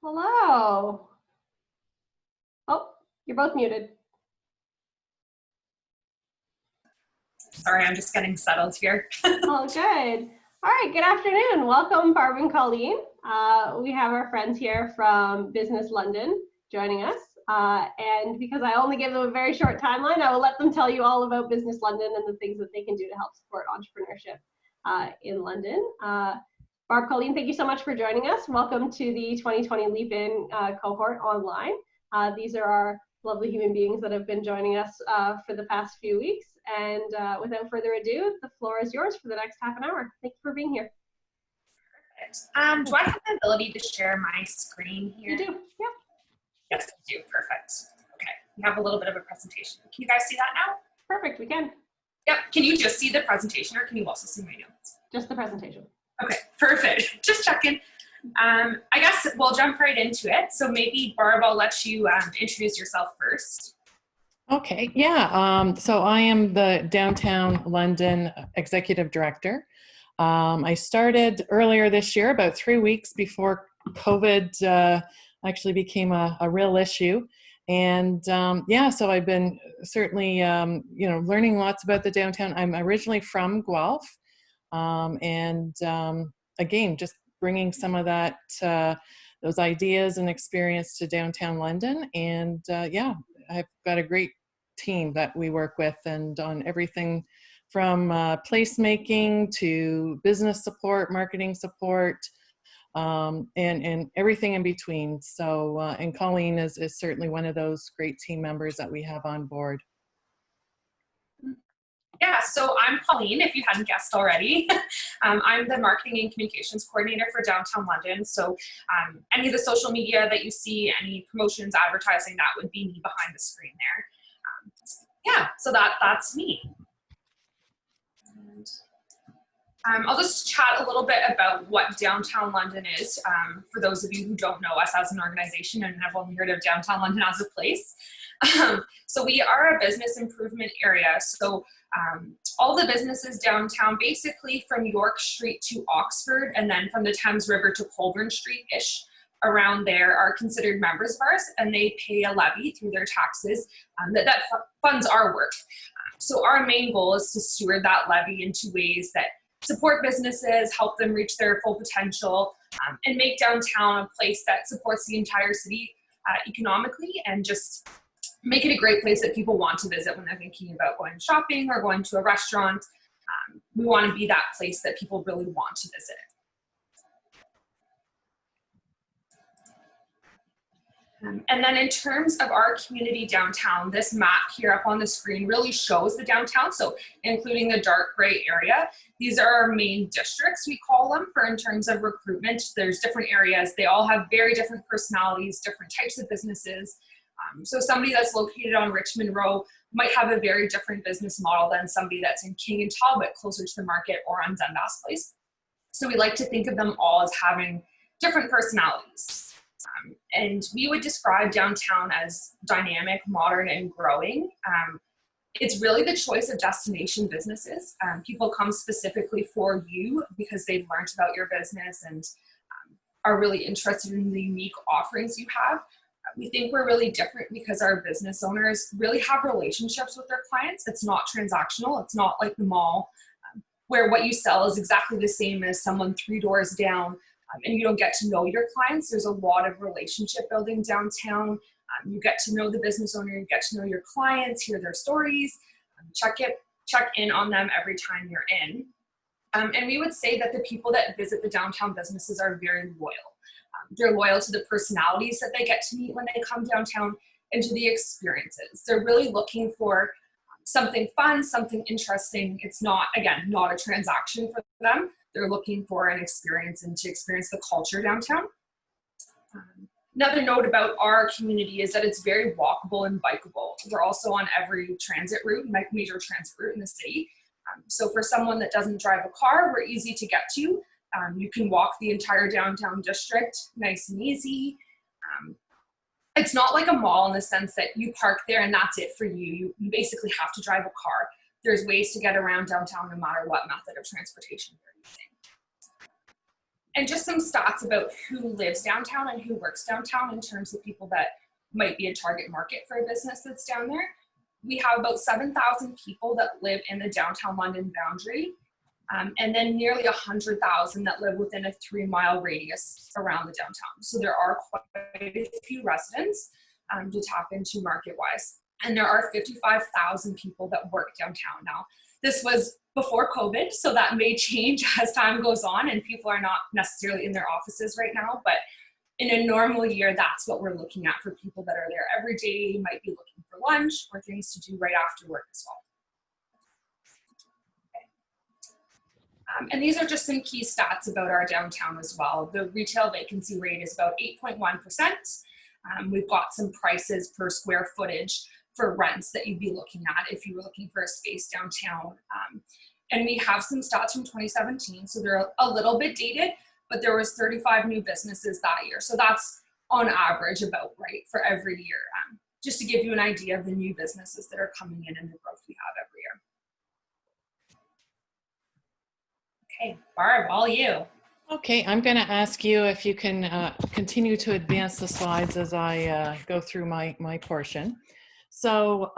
Hello. Oh, you're both muted. Sorry, I'm just getting settled here. Oh, good. All right, good afternoon. Welcome, Barb and Colleen. We have our friends here from Business London joining us. And because I only give them a very short timeline, I will let them tell you all about Business London and the things that they can do to help support entrepreneurship in London. Barb, Colleen, thank you so much for joining us. Welcome to the 2020 Leap In cohort online. These are our lovely human beings that have been joining us for the past few weeks. And without further ado, the floor is yours for the next half an hour. Thank you for being here. Perfect. Do I have the ability to share my screen here? You do, yep. Yes, I do. Perfect. Okay, we have a little bit of a presentation. Can you guys see that now? Perfect, we can. Yep. Can you just see the presentation, or can you also see my notes? Just the presentation. Okay, perfect. Just checking. I guess we'll jump right into it. So maybe, Barb, I'll let you introduce yourself first. Okay, yeah. So I am the Downtown London Executive Director. I started earlier this year, about 3 weeks before COVID actually became a real issue. And yeah, so I've been certainly, learning lots about the downtown. I'm originally from Guelph. Again, just bringing some of that, those ideas and experience to downtown London. And yeah, I've got a great team that we work with, and on everything from placemaking to business support, marketing support, and everything in between. So, and Colleen is certainly one of those great team members that we have on board. Yeah, so I'm Colleen, if you hadn't guessed already. I'm the Marketing and Communications Coordinator for Downtown London. So any of the social media that you see, any promotions, advertising, that would be me behind the screen there. Yeah, so that's me. And, I'll just chat a little bit about what Downtown London is, for those of you who don't know us as an organization and have only heard of Downtown London as a place. So we are a business improvement area. So all the businesses downtown, basically from York Street to Oxford, and then from the Thames River to Colburn Street-ish, around there, are considered members of ours, and they pay a levy through their taxes that funds our work. So our main goal is to steward that levy into ways that support businesses, help them reach their full potential, and make downtown a place that supports the entire city economically, and just make it a great place that people want to visit when they're thinking about going shopping or going to a restaurant. We want to be that place that people really want to visit. And then in terms of our community downtown, this map here up on the screen really shows the downtown, so including the dark gray area. These are our main districts, we call them, for in terms of recruitment. There's different areas. They all have very different personalities, different types of businesses. So somebody that's located on Richmond Row might have a very different business model than somebody that's in King and Talbot, closer to the market, or on Dundas Place. So we like to think of them all as having different personalities. And we would describe downtown as dynamic, modern, and growing. It's really the choice of destination businesses. People come specifically for you because they've learned about your business and are really interested in the unique offerings you have. We think we're really different because our business owners really have relationships with their clients. It's not transactional. It's not like the mall where what you sell is exactly the same as someone 3 doors down, and you don't get to know your clients. There's a lot of relationship building downtown. You get to know the business owner, you get to know your clients, hear their stories, check in on them every time you're in. And we would say that the people that visit the downtown businesses are very loyal. They're loyal to the personalities that they get to meet when they come downtown, and to the experiences. They're really looking for something fun, something interesting. It's not, again, not a transaction for them. They're looking for an experience and to experience the culture downtown. Another note about our community is that it's very walkable and bikeable. We're also on every transit route, major transit route in the city. So for someone that doesn't drive a car, we're easy to get to. You can walk the entire downtown district, nice and easy. It's not like a mall in the sense that you park there and that's it for you. You basically have to drive a car. There's ways to get around downtown no matter what method of transportation you're using. And just some stats about who lives downtown and who works downtown in terms of people that might be a target market for a business that's down there. We have about 7,000 people that live in the downtown London boundary, and then nearly 100,000 that live within a 3-mile radius around the downtown. So there are quite a few residents to tap into market-wise. And there are 55,000 people that work downtown now. This was before COVID, so that may change as time goes on and people are not necessarily in their offices right now, but in a normal year, that's what we're looking at for people that are there every day, might be looking for lunch or things to do right after work as well. Okay. And these are just some key stats about our downtown as well. The retail vacancy rate is about 8.1%. We've got some prices per square footage for rents that you'd be looking at if you were looking for a space downtown. And we have some stats from 2017, so they're a little bit dated, but there was 35 new businesses that year. So that's on average about right for every year, just to give you an idea of the new businesses that are coming in and the growth we have every year. Okay, Barb, all you. Okay, I'm going to ask you if you can continue to advance the slides as I go through my portion. So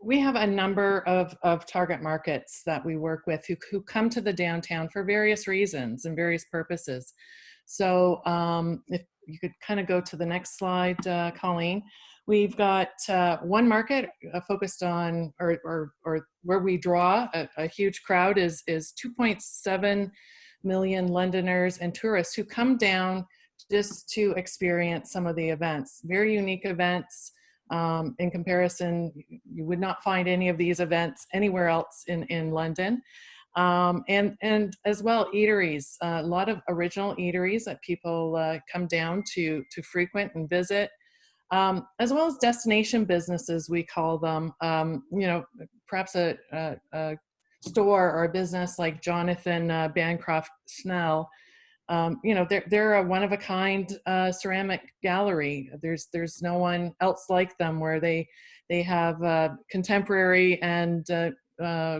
we have a number of target markets that we work with who come to the downtown for various reasons and various purposes. So if you could kind of go to the next slide, Colleen. We've got one market focused on, or where we draw a huge crowd is 2.7 million Londoners and tourists who come down just to experience some of the events, very unique events. In comparison, you would not find any of these events anywhere else in London. And as well, eateries, a lot of original eateries that people come down to frequent and visit, as well as destination businesses, we call them, you know, perhaps a store or a business like Jonathan Bancroft Snell. You know, they're a one-of-a-kind ceramic gallery. There's no one else like them, where they have contemporary and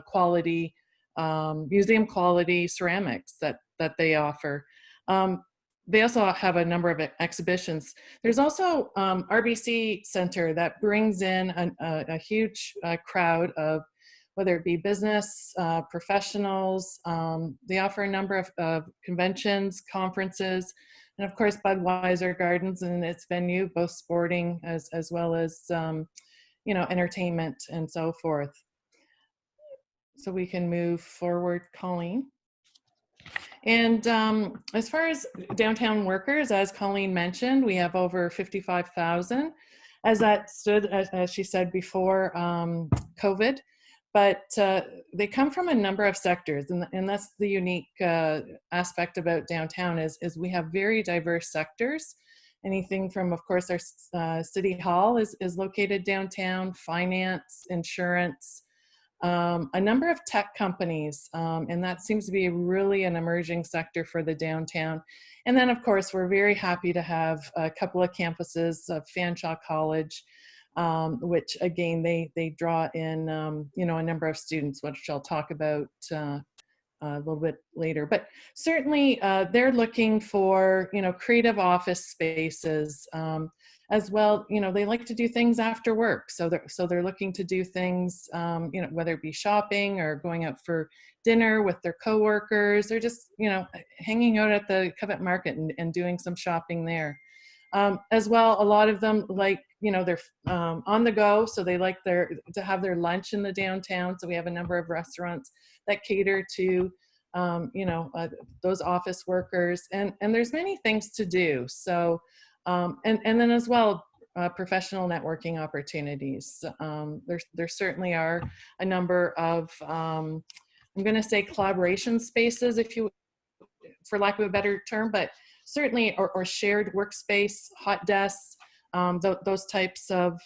quality, museum quality ceramics that they offer. They also have a number of exhibitions. There's also RBC Center that brings in a huge crowd of, whether it be business, professionals. They offer a number of conventions, conferences, and of course Budweiser Gardens and its venue, both sporting as well as you know, entertainment and so forth. So we can move forward, Colleen. And as far as downtown workers, as Colleen mentioned, we have over 55,000, as that stood, as she said before COVID. But they come from a number of sectors, and that's the unique aspect about downtown is we have very diverse sectors. Anything from, of course, our City Hall is located downtown, finance, insurance, a number of tech companies, and that seems to be really an emerging sector for the downtown. And then, of course, we're very happy to have a couple of campuses of Fanshawe College, which again, they draw in, you know, a number of students, which I'll talk about a little bit later. But certainly they're looking for, you know, creative office spaces, as well. You know, they like to do things after work. So they're looking to do things, you know, whether it be shopping or going out for dinner with their coworkers, or just, you know, hanging out at the Covent Market and doing some shopping there. As well, a lot of them like, you know, they're on the go, so they like to have their lunch in the downtown. So we have a number of restaurants that cater to, you know, those office workers, and there's many things to do. So, and then as well, professional networking opportunities. There certainly are a number of, I'm going to say collaboration spaces, if you, for lack of a better term, but certainly, or shared workspace, hot desks, those types of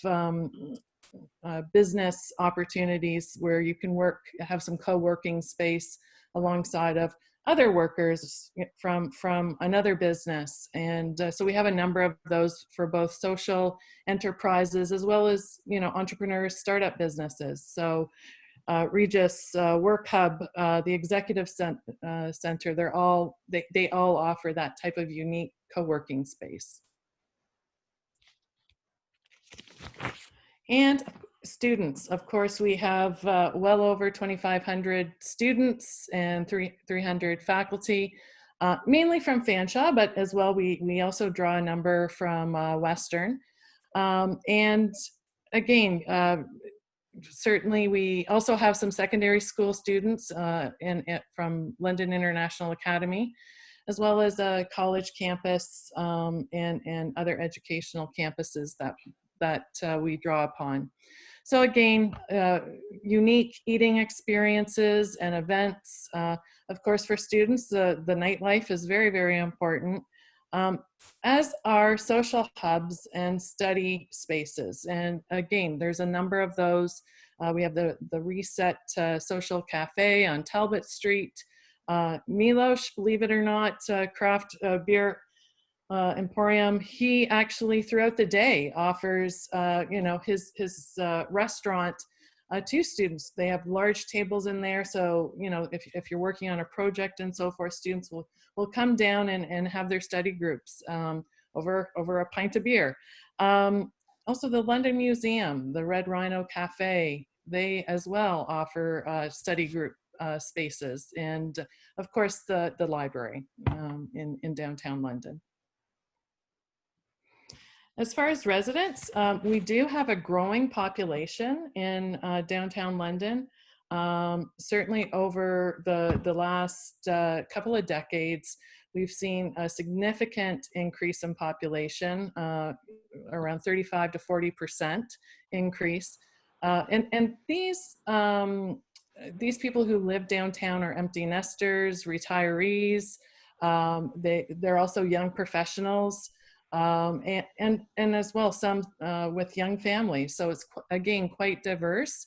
business opportunities where you can work, have some co-working space alongside of other workers from another business. And so we have a number of those for both social enterprises as well as, you know, entrepreneurs, startup businesses. So Regis, Work Hub, the Executive Center, they all offer that type of unique co-working space. And students, of course, we have well over 2,500 students and 300 faculty, mainly from Fanshawe, but as well, we also draw a number from Western. And again, certainly we also have some secondary school students from London International Academy, as well as a college campus and other educational campuses that we draw upon. So again, unique eating experiences and events. Of course, for students, the nightlife is very, very important, as are social hubs and study spaces. And again, there's a number of those. We have the Reset Social Cafe on Talbot Street. Milos, believe it or not, craft beer Emporium, he actually throughout the day offers his restaurant to students. They have large tables in there, so if you're working on a project and so forth, students will come down and have their study groups over a pint of beer. Also the London Museum, the Red Rhino Cafe, they as well offer study group spaces, and of course the library in downtown London. As far as residents, we do have a growing population in downtown London. Certainly over the last couple of decades, we've seen a significant increase in population, around 35 to 40% increase. And these people who live downtown are empty nesters, retirees. They're also young professionals. And as well some with young families, so it's again quite diverse.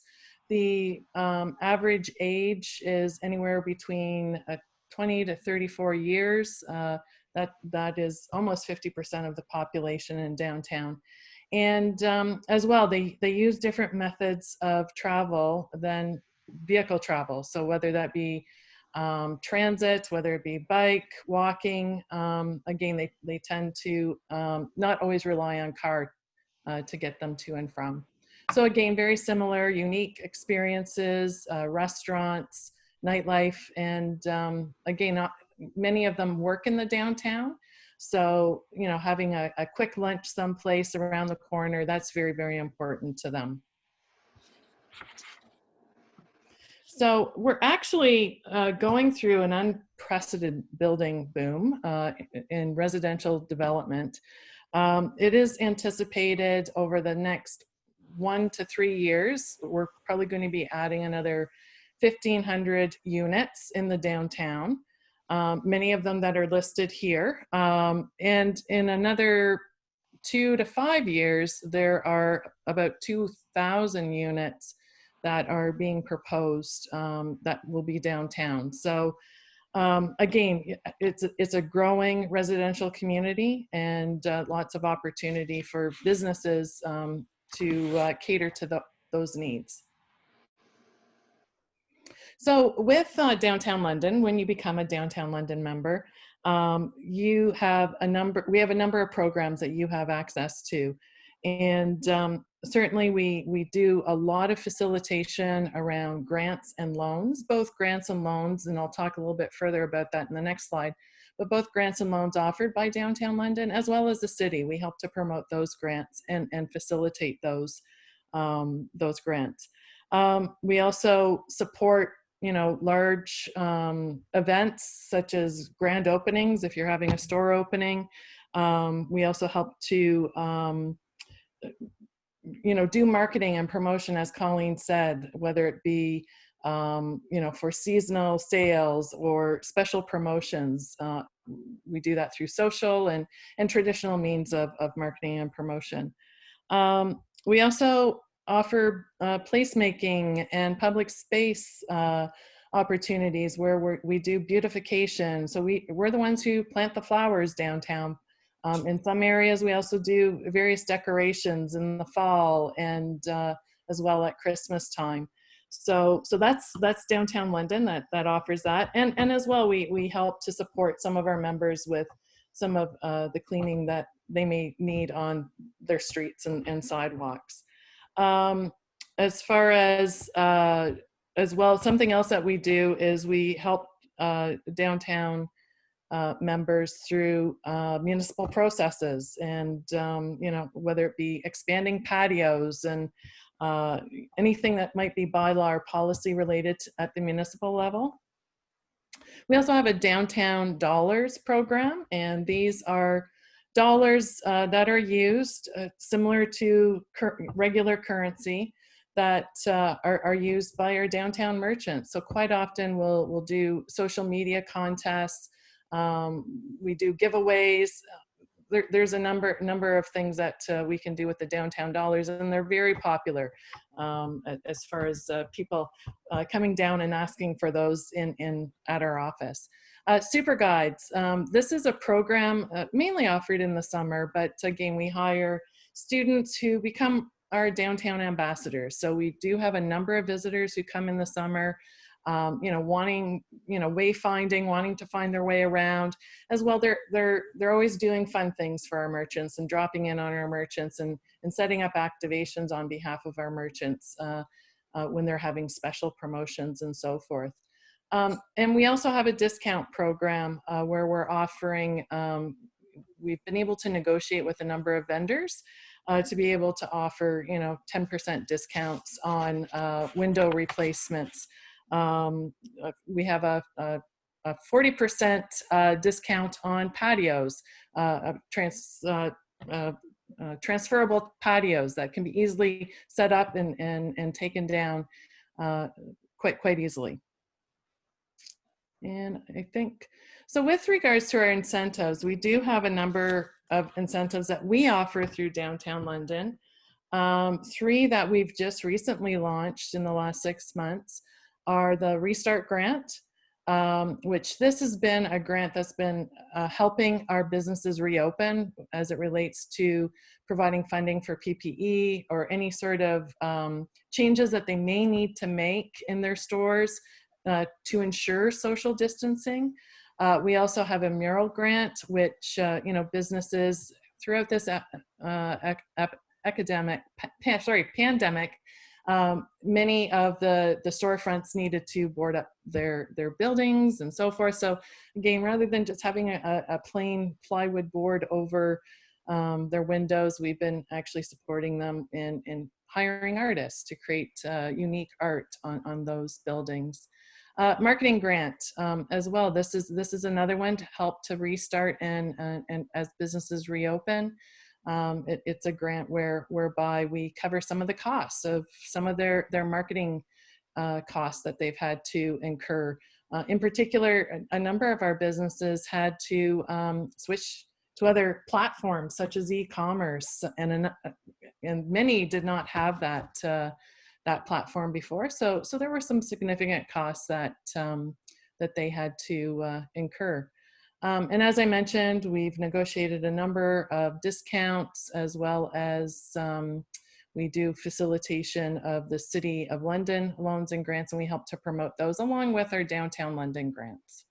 The average age is anywhere between 20 to 34 years. That is almost 50% of the population in downtown. And as well, they use different methods of travel than vehicle travel. So whether that be transit, whether it be bike, walking, again, they tend to not always rely on car to get them to and from. So again, very similar, unique experiences, restaurants, nightlife, and again, many of them work in the downtown. So, having a quick lunch someplace around the corner, that's very, very important to them. So we're actually going through an unprecedented building boom in residential development. It is anticipated over the next 1 to 3 years, we're probably going to be adding another 1,500 units in the downtown, many of them that are listed here. And in another 2 to 5 years, there are about 2,000 units that are being proposed that will be downtown. So again, it's a growing residential community, and lots of opportunity for businesses to cater to those needs. So with Downtown London, when you become a Downtown London member, we have a number of programs that you have access to. And certainly we do a lot of facilitation around grants and loans, both grants and loans, and I'll talk a little bit further about that in the next slide, but both grants and loans offered by Downtown London as well as the city. We help to promote those grants and facilitate those grants. We also support large events such as grand openings if you're having a store opening. We also help to do marketing and promotion, as Colleen said, whether it be for seasonal sales or special promotions. We do that through social and traditional means of marketing and promotion. We also offer placemaking and public space opportunities where we do beautification. So we're the ones who plant the flowers downtown. In some areas, we also do various decorations in the fall and as well at Christmas time. So that's downtown London that offers that, and as well we help to support some of our members with some of the cleaning that they may need on their streets and sidewalks. As far as well, something else that we do is we help downtown members through municipal processes, and whether it be expanding patios and anything that might be bylaw or policy related at the municipal level. We also have a downtown dollars program, and these are dollars that are used similar to regular currency that are used by our downtown merchants. So quite often we'll do social media contests, we do giveaways. There's a number of things that we can do with the downtown dollars, and they're very popular as far as people coming down and asking for those at our office. Super Guides. This is a program mainly offered in the summer, but again, we hire students who become our downtown ambassadors. So we do have a number of visitors who come in the summer, wanting, wayfinding, wanting to find their way around. As well, they're always doing fun things for our merchants and dropping in on our merchants and setting up activations on behalf of our merchants when they're having special promotions and so forth. And we also have a discount program where we're offering, we've been able to negotiate with a number of vendors to be able to offer, 10% discounts on window replacements. We have a 40% discount on patios, transferable patios that can be easily set up and taken down quite easily. And I think, so with regards to our incentives, we do have a number of incentives that we offer through downtown London. 3 that we've just recently launched in the last 6 months are the Restart Grant, which this has been a grant that's been helping our businesses reopen as it relates to providing funding for PPE or any sort of changes that they may need to make in their stores to ensure social distancing. We also have a mural grant, which businesses throughout this pandemic, many of the storefronts needed to board up their buildings and so forth. So again, rather than just having a plain plywood board over their windows, we've been actually supporting them in hiring artists to create unique art on those buildings. Marketing grant as well. This is another one to help to restart and as businesses reopen. It's a grant whereby we cover some of the costs of some of their marketing costs that they've had to incur. In particular, a number of our businesses had to switch to other platforms such as e-commerce, and many did not have that platform before. So there were some significant costs that they had to incur. And as I mentioned, we've negotiated a number of discounts, as well as we do facilitation of the City of London loans and grants, and we help to promote those along with our downtown London grants.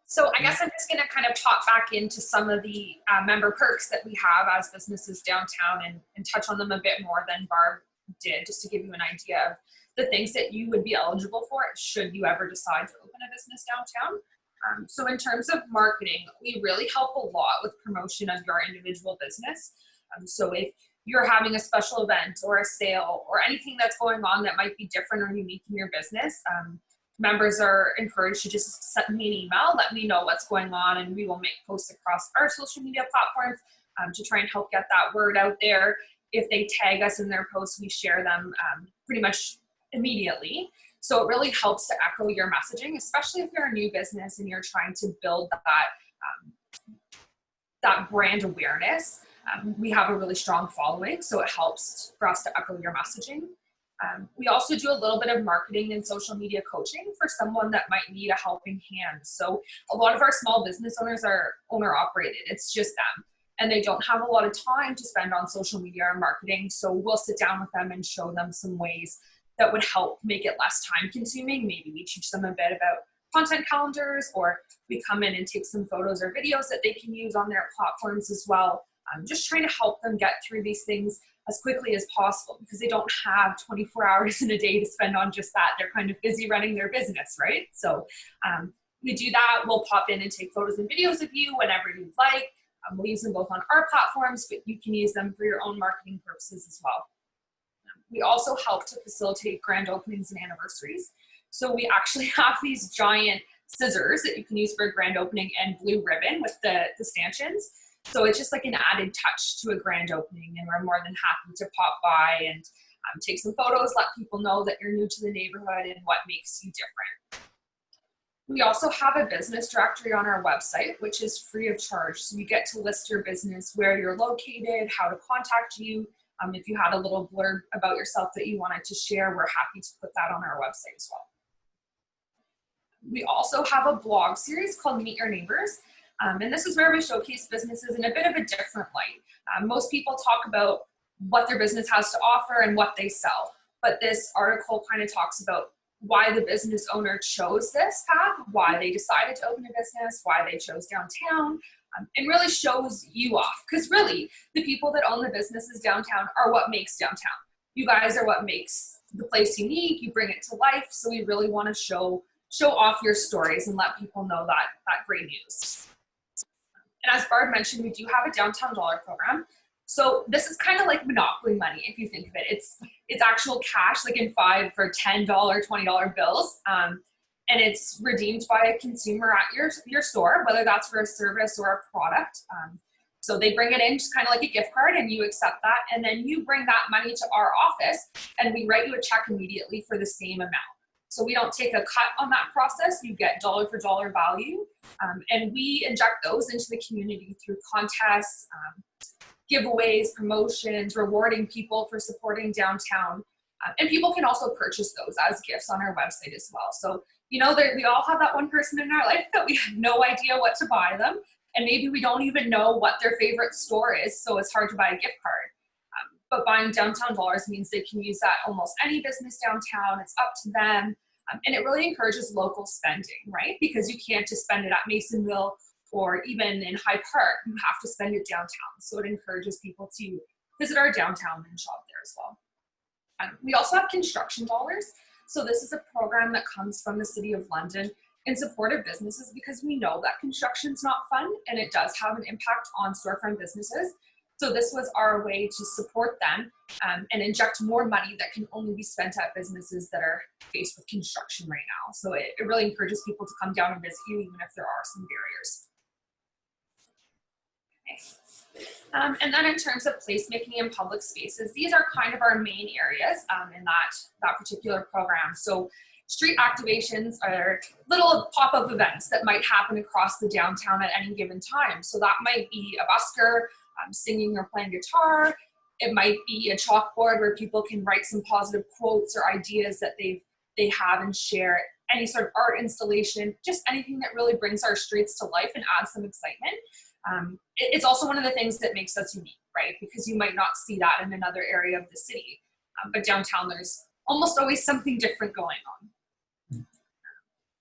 So I guess I'm just going to kind of pop back into some of the member perks that we have as businesses downtown and touch on them a bit more than Barb did, just to give you an idea of the things that you would be eligible for should you ever decide to open a business downtown. So in terms of marketing, we really help a lot with promotion of your individual business. So if you're having a special event or a sale or anything that's going on that might be different or unique in your business, members are encouraged to just send me an email, let me know what's going on, and we will make posts across our social media platforms to try and help get that word out there. If they tag us in their posts, we share them pretty much immediately. So it really helps to echo your messaging, especially if you're a new business and you're trying to build that brand awareness. We have a really strong following, so it helps for us to echo your messaging. We also do a little bit of marketing and social media coaching for someone that might need a helping hand. So a lot of our small business owners are owner operated. It's just them. and they don't have a lot of time to spend on social media or marketing. So we'll sit down with them and show them some ways that would help make it less time consuming. Maybe we teach them a bit about content calendars, or we come in and take some photos or videos that they can use on their platforms as well. Just trying to help them get through these things as quickly as possible, because they don't have 24 hours in a day to spend on just that. They're kind of busy running their business, right? So we do that. We'll pop in and take photos and videos of you whenever you'd like. We'll use them both on our platforms, but you can use them for your own marketing purposes as well. We also help to facilitate grand openings and anniversaries. So we actually have these giant scissors that you can use for a grand opening and blue ribbon with the stanchions. So it's just like an added touch to a grand opening, and we're more than happy to pop by and take some photos, let people know that you're new to the neighborhood and what makes you different. We also have a business directory on our website, which is free of charge. So you get to list your business, where you're located, how to contact you. If you had a little blurb about yourself that you wanted to share, we're happy to put that on our website as well. We also have a blog series called Meet Your Neighbors. And this is where we showcase businesses in a bit of a different light. Most people talk about what their business has to offer and what they sell. But this article kind of talks about why the business owner chose this path, why they decided to open a business, why they chose downtown, and really shows you off. Because really, the people that own the businesses downtown are what makes downtown. You guys are what makes the place unique. You bring it to life. So we really want to show off your stories and let people know that great news. And as Barb mentioned, we do have a downtown dollar program. So this is kind of like Monopoly money, if you think of it. It's actual cash, like in $5 or $10, $20 bills. And it's redeemed by a consumer at your store, whether that's for a service or a product. So they bring it in just kind of like a gift card, and you accept that. And then you bring that money to our office, and we write you a check immediately for the same amount. So we don't take a cut on that process. You get dollar for dollar value. And we inject those into the community through contests, giveaways, promotions, rewarding people for supporting downtown. And people can also purchase those as gifts on our website as well. So, we all have that one person in our life that we have no idea what to buy them. And maybe we don't even know what their favorite store is, so it's hard to buy a gift card. But buying downtown dollars means they can use that almost any business downtown. It's up to them. And it really encourages local spending, right? Because you can't just spend it at Masonville or even in High Park. You have to spend it downtown. So it encourages people to visit our downtown and shop there as well. We also have construction dollars. So this is a program that comes from the City of London in support of businesses, because we know that construction's not fun and it does have an impact on storefront businesses. So this was our way to support them and inject more money that can only be spent at businesses that are faced with construction right now. So it really encourages people to come down and visit you, even if there are some barriers. Okay. And then in terms of placemaking in public spaces, these are kind of our main areas in that particular program. So street activations are little pop-up events that might happen across the downtown at any given time. So that might be a busker singing or playing guitar. It might be a chalkboard where people can write some positive quotes or ideas that they have and share. Any sort of art installation, just anything that really brings our streets to life and adds some excitement. It's also one of the things that makes us unique, right? Because you might not see that in another area of the city. But downtown, there's almost always something different going on.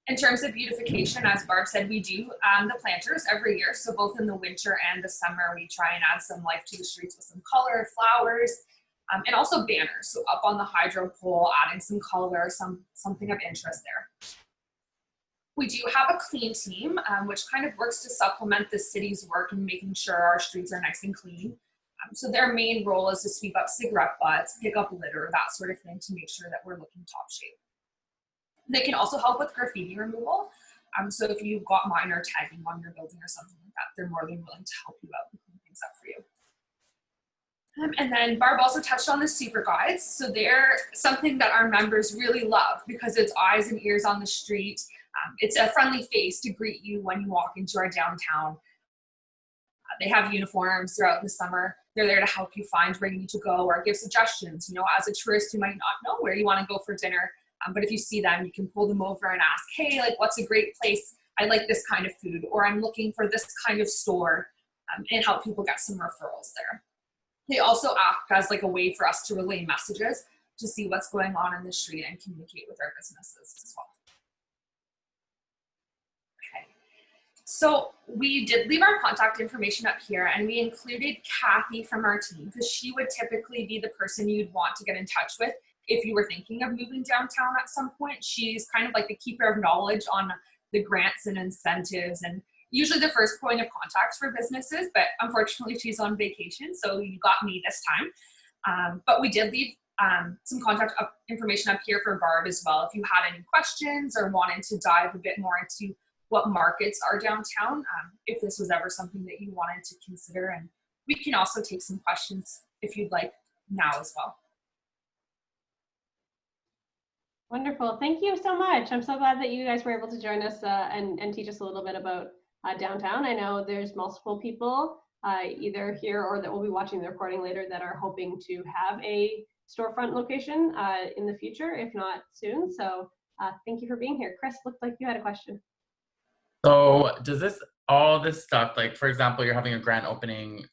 In terms of beautification, as Barb said, we do the planters every year. So both in the winter and the summer, we try and add some life to the streets with some color, flowers, and also banners. So up on the hydro pole, adding some color, something of interest there. We do have a clean team, which kind of works to supplement the city's work in making sure our streets are nice and clean. So their main role is to sweep up cigarette butts, pick up litter, that sort of thing, to make sure that we're looking top shape. They can also help with graffiti removal. So if you've got minor tagging on your building or something like that, they're more than willing to help you out and clean things up for you. And then Barb also touched on the super guides. So they're something that our members really love because it's eyes and ears on the street. It's a friendly face to greet you when you walk into our downtown. They have uniforms throughout the summer. They're there to help you find where you need to go or give suggestions. As a tourist, you might not know where you want to go for dinner. But if you see them, you can pull them over and ask, hey, what's a great place? I like this kind of food, or I'm looking for this kind of store. and help people get some referrals there. They also act as like a way for us to relay messages to see what's going on in the street and communicate with our businesses as well. Okay. So we did leave our contact information up here, and we included Kathy from our team because she would typically be the person you'd want to get in touch with if you were thinking of moving downtown at some point. She's kind of like the keeper of knowledge on the grants and incentives, and usually the first point of contact for businesses, but unfortunately she's on vacation, so you got me this time. But we did leave some contact information up here for Barb as well if you had any questions or wanted to dive a bit more into what markets are downtown, if this was ever something that you wanted to consider. And we can also take some questions if you'd like now as well. Wonderful. Thank you so much. I'm so glad that you guys were able to join us and teach us a little bit about downtown. I know there's multiple people either here or that will be watching the recording later that are hoping to have a storefront location in the future, if not soon. So thank you for being here. Chris, looked like you had a question. So does all this stuff, like for example, you're having a grand opening,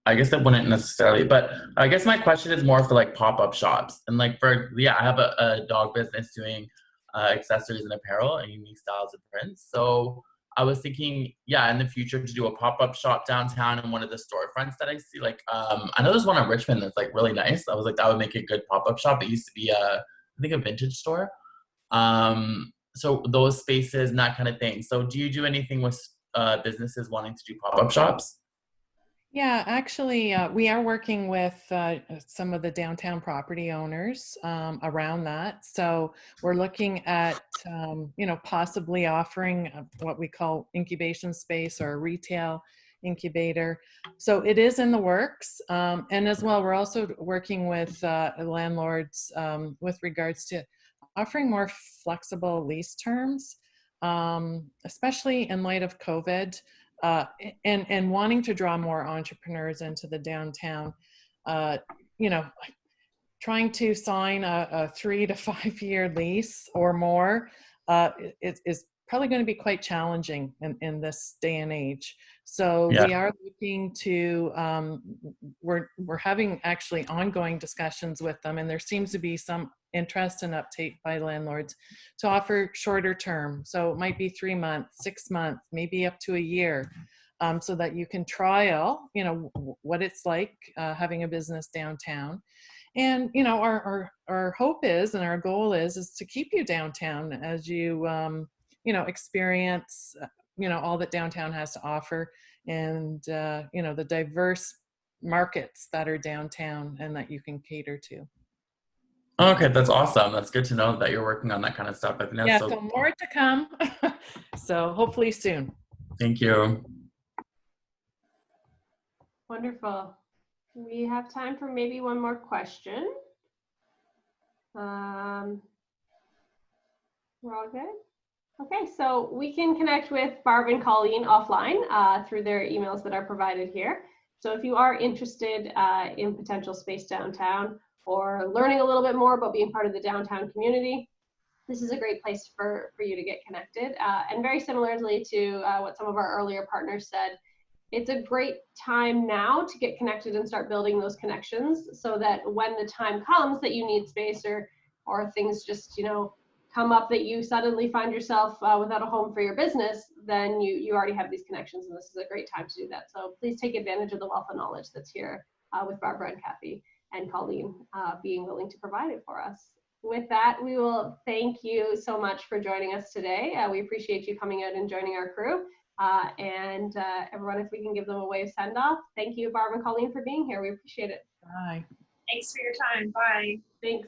I guess it wouldn't necessarily, but I guess my question is more for like pop-up shops. And like I have a dog business doing accessories and apparel and unique styles and prints. So I was thinking, in the future to do a pop-up shop downtown in one of the storefronts that I see. Like, I know there's one in Richmond that's like really nice. I was like, that would make a good pop-up shop. It used to be I think a vintage store. So those spaces and that kind of thing. So do you do anything with businesses wanting to do pop-up shops? Yeah, actually, we are working with some of the downtown property owners around that. So we're looking at, possibly offering what we call incubation space or a retail incubator. So it is in the works. And as well, we're also working with landlords with regards to offering more flexible lease terms, especially in light of COVID. And wanting to draw more entrepreneurs into the downtown, trying to sign a 3 to 5 year lease or more is probably going to be quite challenging in this day and age. So we are looking to, we're having actually ongoing discussions with them, and there seems to be some interest and uptake by landlords to offer shorter term. So it might be 3 months, 6 months, maybe up to a year, so that you can trial, what it's like having a business downtown. And, our hope is, and our goal is to keep you downtown as you, experience, all that downtown has to offer, and, the diverse markets that are downtown and that you can cater to. Okay, that's awesome. That's good to know that you're working on that kind of stuff. I think that's so more to come. So hopefully soon. Thank you. Wonderful. We have time for maybe one more question. We're all good? Okay, so we can connect with Barb and Colleen offline through their emails that are provided here. So if you are interested in potential space downtown or learning a little bit more about being part of the downtown community, this is a great place for you to get connected. And very similarly to what some of our earlier partners said, it's a great time now to get connected and start building those connections so that when the time comes that you need space or things just, come up that you suddenly find yourself without a home for your business, then you already have these connections, and this is a great time to do that. So please take advantage of the wealth of knowledge that's here with Barbara and Kathy and Colleen being willing to provide it for us. With that, we will thank you so much for joining us today. We appreciate you coming out and joining our crew. And everyone, if we can give them a wave send off. Thank you, Barbara and Colleen, for being here. We appreciate it. Bye. Thanks for your time. Bye. Thanks.